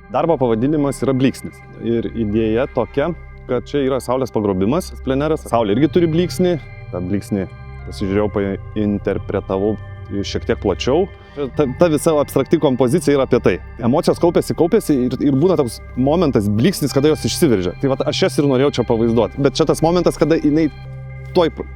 Darbo pavadinimas yra blyksnis. Ir idėja tokia, kad čia yra saulės pagrobimas, pleneras. Saulė irgi turi blyksnį. Ta blyksnį pasižiūrėjau, painterpretavau šiek tiek plačiau. Ta visa abstrakti kompozicija yra apie tai. Emocijos kaupiasi ir būna toks momentas, blyksnis, kada jos išsiveržia. Tai vat aš jas ir norėjau čia pavaizduoti. Bet čia tas momentas, kada jinai,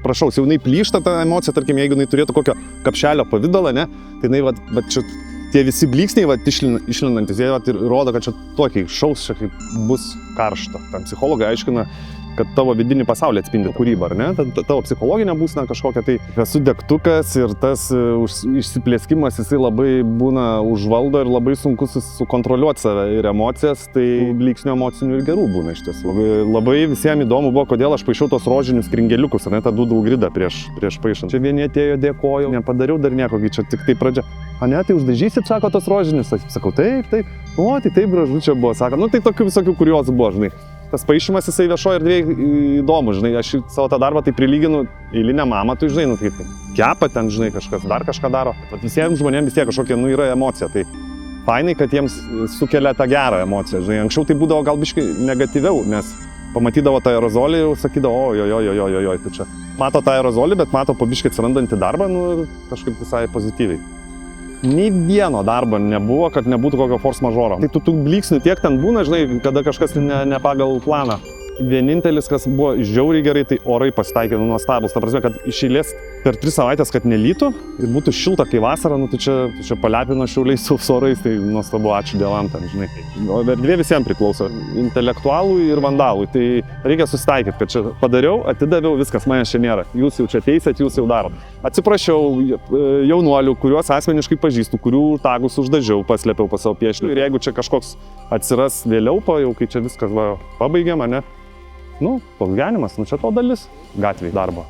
prašau, jau jinai plyšta ta emocija, tarkim, jeigu jinai turėtų kokio kapšelio pavidalą, ne, tai jinai, vat čia tie visi blyksniai, vat išlindantis, jie vat ir rodo, kad čia tokiai šaus, čia kaip bus karšta. Tam psichologai aiškina, kad tavo vidinį pasaulį atspindi kūrybą, ar ne? Tavo psichologinė būsena kažkokia, tai esu degtukas ir tas išsiplėskimas, jisai labai būna užvaldo ir labai sunku sukontroliuoti save ir emocijas, tai blyksnių emocinių ir gerų būna iš tiesų. Labai visiems įdomu buvo, kodėl aš paišiau tos rožinius kringeliukus, ar ne, tą doodle gridą prieš paišant. Čia vieni atėjo, dėkoju, nepadariau dar nieko, čia tik tai pradžia. A ne, tai uždažysit, sako, tos rožinius. Sakau, taip, o, tai taip gražu čia buvo, sako, nu tai tokių visokių kuriozų buvo, žinai. Tas paišymas jisai viešoje erdvėje įdomu, žinai, aš savo tą darbą tai prilyginu eilinę mamą, tu žinai, nu tai kepa ten, žinai, kažkas dar kažką daro. Bet visiems žmonėms vis tiek kažkokia, nu, yra emocija, tai fainai, kad jiems sukelia tą gerą emociją, žinai. Anksčiau tai būdavo gal biškai negatyviau, nes pamatydavo tą aerozolį ir sakydavo, ojojojojojoj, tai čia mato tą aerozolį, bet mato po biškai atsirandantį darbą, nu ir kažkaip visai pozityviai. Nei vieno darbo nebuvo, kad nebūtų kokio force majeuro. Tai tų blyksnių tiek ten būna, žinai, kada kažkas ne pagal planą. Vienintelis, kas buvo žiauriai gerai, tai orai pasitaikė nuostabus. Ta prasme, kad iš eilės per 3 savaitės, kad nelytų ir būtų šilta kaip vasara, nu tai čia palepino Šiauliais su orais, tai nuostabu, ačiū Dievam ten, žinai. O erdvė visiems priklauso, intelektualui ir vandalui, tai reikia susitaikyti, kad čia padariau, atidaviau, viskas, manęs čia nėra. Jūs jau čia teisėt, jūs jau darot. Atsiprašiau jaunuolių, kuriuos asmeniškai pažįstu, kurių tagus uždažiau, paslėpiau po savo piešiniu. Ir jeigu čia kažkoks atsiras vėliau, jau kai čia viskas pabaigiama, ne? Nu, toks gyvenimas, nu čia to dalis gatvėj darbo.